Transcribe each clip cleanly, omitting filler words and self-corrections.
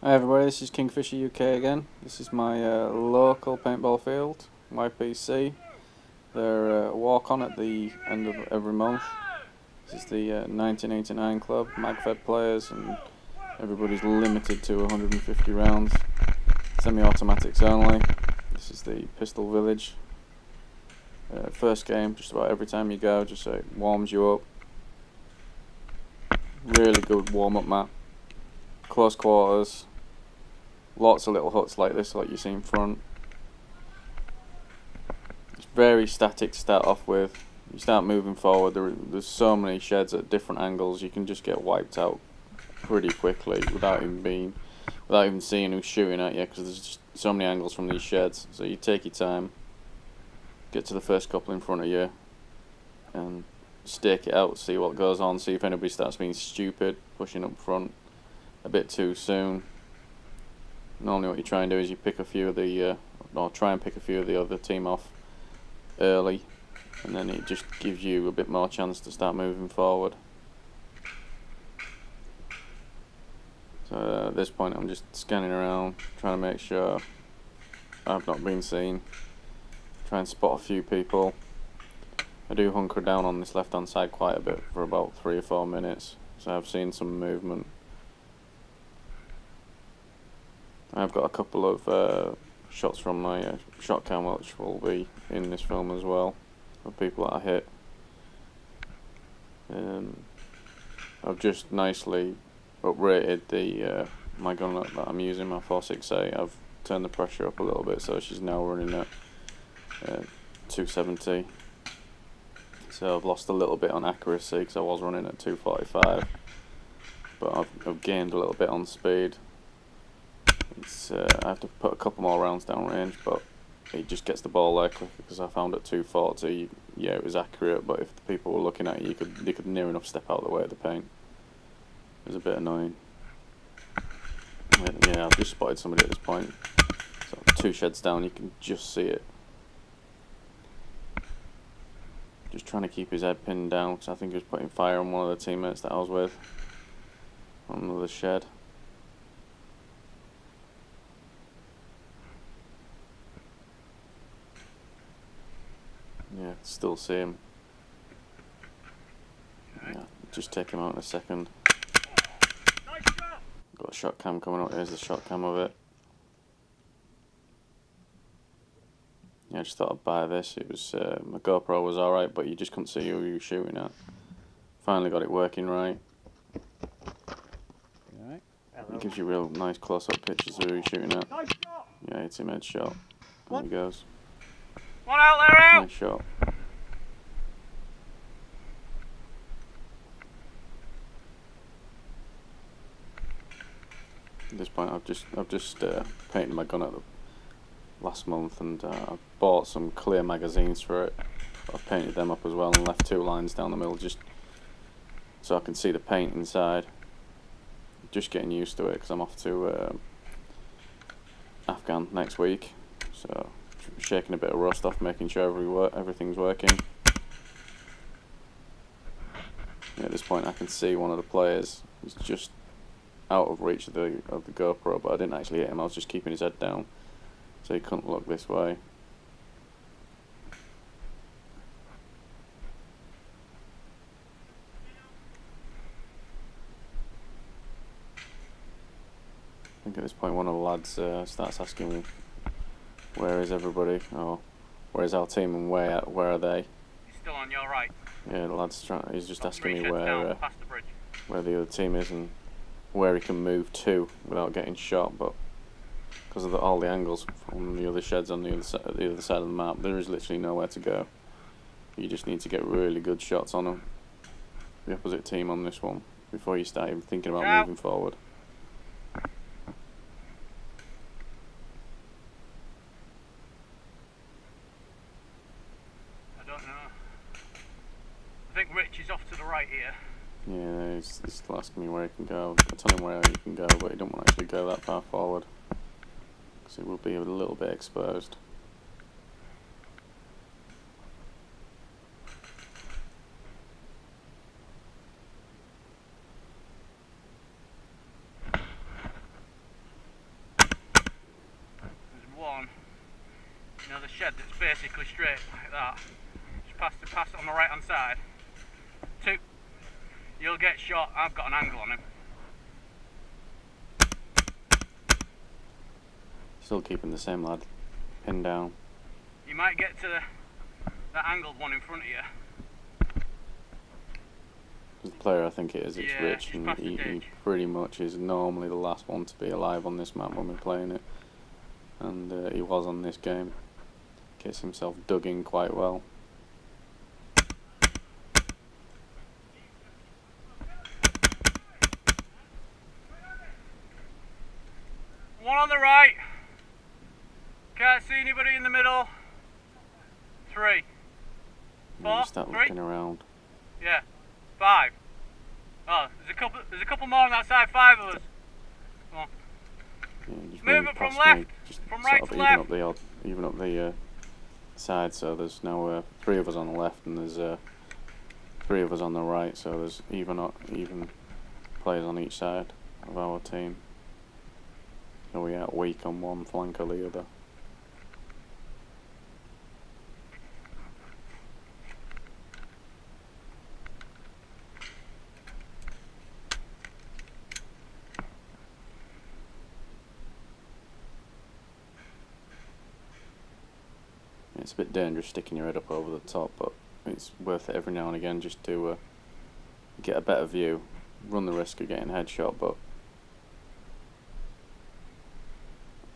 Hi everybody, this is Kingfisher UK again. This is my local paintball field, YPC. They're walk-on at the end of every month. This is the 1989 club, mag-fed players, and everybody's limited to 150 rounds. Semi-automatics only. This is the Pistol Village. First game, just about every time you go, just so it warms you up. Really good warm-up map. Close quarters. Lots of little huts like this, like you see in front. It's very static to start off with. You start moving forward, there's so many sheds at different angles, you can just get wiped out pretty quickly without even seeing who's shooting at you, because there's just so many angles from these sheds. So you take your time, get to the first couple in front of you, and stake it out, see what goes on, see if anybody starts being stupid, pushing up front a bit too soon. Normally what you try and do is you pick a few of the, or try and pick a few of the other team off early, and then it just gives you a bit more chance to start moving forward. So at this point I'm just scanning around, trying to make sure I've not been seen, try and spot a few people. I do hunker down on this left hand side quite a bit for about 3 or 4 minutes, so I've seen some movement. I've got a couple of shots from my shot cam which will be in this film as well, of people that I hit. I've just nicely uprated the my gun that I'm using, my 468. I've turned the pressure up a little bit, so she's now running at 270. So I've lost a little bit on accuracy because I was running at 245, but I've gained a little bit on speed. I have to put a couple more rounds down range, but it just gets the ball there quicker because I found at 240, yeah, it was accurate, but if the people were looking at you, they could near enough step out of the way of the paint. It was a bit annoying. Yeah, I've just spotted somebody at this point. So 2 sheds down, you can just see it. Just trying to keep his head pinned down because I think he was putting fire on one of the teammates that I was with on another shed. Yeah, still see him. Yeah, just take him out in a second. Got a shot cam coming up. Here's the shot cam of it. Yeah, I just thought I'd buy this. It was my GoPro was alright, but you just couldn't see who you were shooting at. Finally got it working right. It gives you real nice close-up pictures of who you're shooting at. Yeah, it's him headshot. There he goes. One out there, out! Nice shot. At this point, I've just painted my gun at the last month, and I bought some clear magazines for it. I've painted them up as well and left 2 lines down the middle just so I can see the paint inside. Just getting used to it because I'm off to Afghan next week, so shaking a bit of rust off, making sure everything's working. Yeah, at this point I can see one of the players. He's just out of reach of the GoPro, but I didn't actually hit him. I was just keeping his head down so he couldn't look this way. I think at this point one of the lads starts asking, where is everybody, or where is our team and where are they? He's still on your right. Yeah, the lad's he's just asking me Down, where past the bridge. where the other team is and where he can move to without getting shot, but because of all the angles from the other sheds on the other side of the map, there is literally nowhere to go. You just need to get really good shots on them, the opposite team on this one, before you start even thinking about moving forward. I don't know. I think Rich is off to the right here. Yeah, he's still asking me where he can go. I tell him where he can go, but he don't want to actually go that far forward because he will be a little bit exposed. shed that's basically straight like that. Just pass it on the right hand side. 2. You'll get shot. I've got an angle on him. Still keeping the same lad pinned down. You might get to that angled one in front of you. The player I think it is, it's Yeah, Rich, and he pretty much is normally the last one to be alive on this map when we're playing it. And he was on this game. Gets himself dug in quite well. One on the right. Can't see anybody in the middle. 3. 4. Start 3. looking around. Yeah. 5. Oh, there's a couple more on that side. 5 of us. Come on. Yeah, just Move move it from past left, me, just from sort right of to left. even up the side. So there's now 3 of us on the left, and there's 3 of us on the right. So there's even players on each side of our team. So we are weak on one flank or the other. It's a bit dangerous sticking your head up over the top, but it's worth it every now and again just to get a better view. Run the risk of getting headshot, but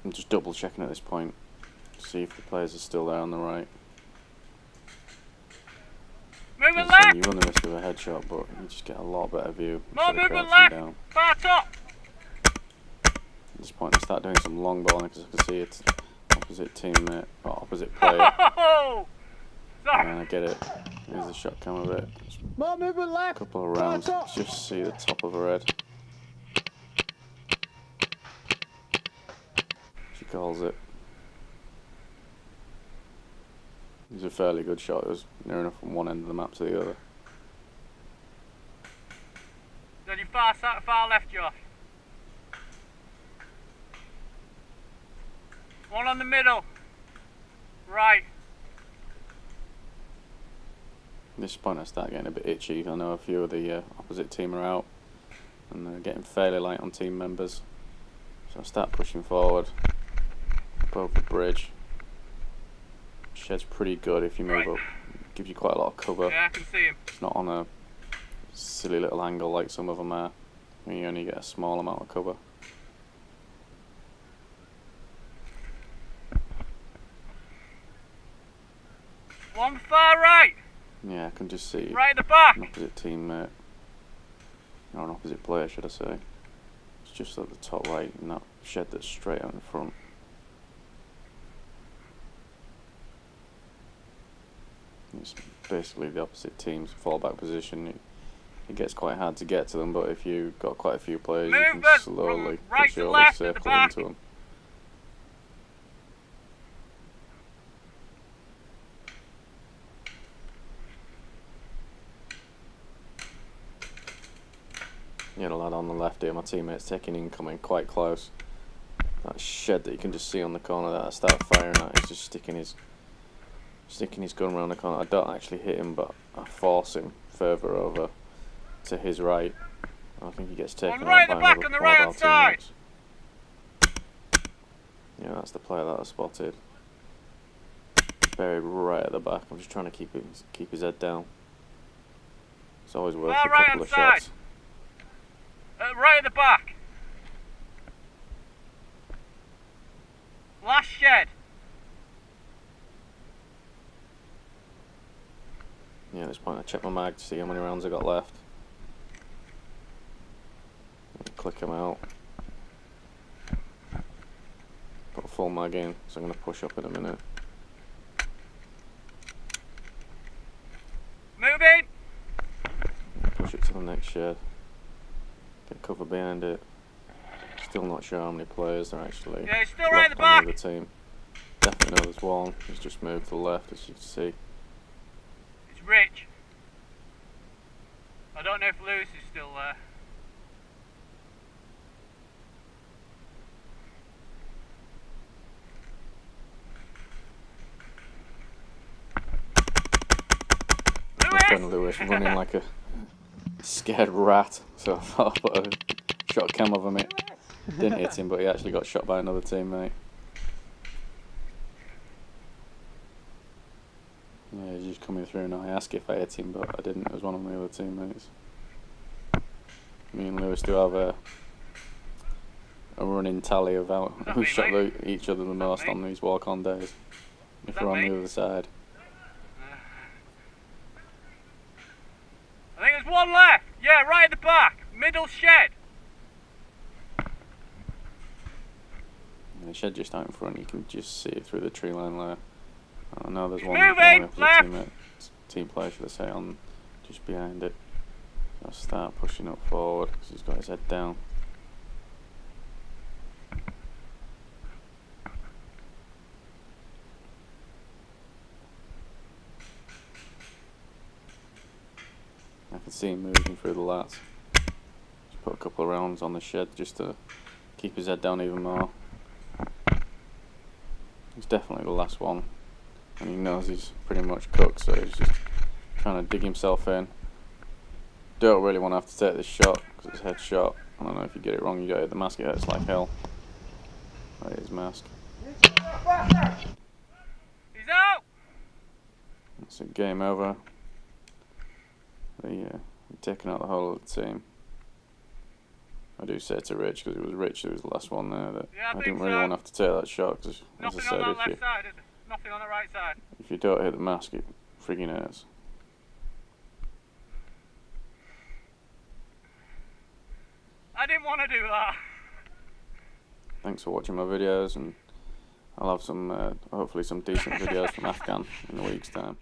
I'm just double checking at this point to see if the players are still there on the right. Move it As I say, left. you run the risk of a headshot, but you just get a lot better view More instead of movement crouching left. down. Far top. At this point I start doing some long balling because I can see it's opposite teammate, or opposite player. Oh, sorry. And I get it. Here's the shot cam of it. More movement left. Couple of rounds, just see the top of her head. She calls it. It was a fairly good shot. It was near enough from one end of the map to the other. Then you far left, Josh. One on the middle. Right. At this point I start getting a bit itchy. I know a few of the opposite team are out and they're getting fairly light on team members. So I start pushing forward up over the bridge. Shed's pretty good if you move up. Gives you quite a lot of cover. Yeah, I can see him. It's not on a silly little angle like some of them are. When you only get a small amount of cover. One far right. Yeah, I can just see Right at the back. an opposite teammate, or an opposite player should I say. It's just at the top right in that shed that's straight out in front. It's basically the opposite team's fallback position. It gets quite hard to get to them, but if you've got quite a few players, you can Movement slowly from but right to surely left at the circle back. into them. Yeah, the lad on the left here, my teammate's taking incoming quite close. That shed that you can just see on the corner that I start firing at, he's just sticking his gun around the corner. I don't actually hit him, but I force him further over to his right. I think he gets taken One right out at the by back another on the one of right our hand side. teammates. Yeah, that's the player that I spotted. Buried right at the back. I'm just trying to keep his head down. It's always worth Far a right couple of hand shots. Right at the back. Last shed. Yeah, at this point I check my mag to see how many rounds I got left. Click them out. Put a full mag in, so I'm going to push up in a minute. Moving. Push it to the next shed. Get cover behind it. Still not sure how many players there actually Yeah, he's still right at left the on back. the other team. Definitely know there's one. He's just moved to the left, as you can see. It's Rich. I don't know if Lewis is still there. friend Lewis running like a scared rat, so I thought I put a shot cam of him. It didn't hit him, but he actually got shot by another teammate. Yeah, he's just coming through now. I asked if I hit him, but I didn't. It was one of my other teammates. Me and Lewis do have a running tally of who shot each other the most on these walk-on days. If we're on the other side. I think there's one left. Yeah, right at the back. Middle shed. And the shed just out in front, you can just see it through the tree line there. I know there's one moving, of left. the team player, should I say, on just behind it. So I'll start pushing up forward because he's got his head down. I can see him moving through the lats. Just put a couple of rounds on the shed just to keep his head down even more. He's definitely the last one, and he knows he's pretty much cooked, so he's just trying to dig himself in. Don't really want to have to take this shot because it's headshot. I don't know, if you get it wrong, you got to hit the mask. It hurts like hell. That is mask. He's out. It's a game over. They're taking out the whole of the team. I do say to Rich, because it was Rich who was the last one there, that I didn't really want to have to take that shot, because as I said, on that left side, is it? Nothing on the right side. If you don't hit the mask, it friggin' hurts. I didn't want to do that. Thanks for watching my videos, and I'll have some, hopefully some decent videos from Afghan in a week's time.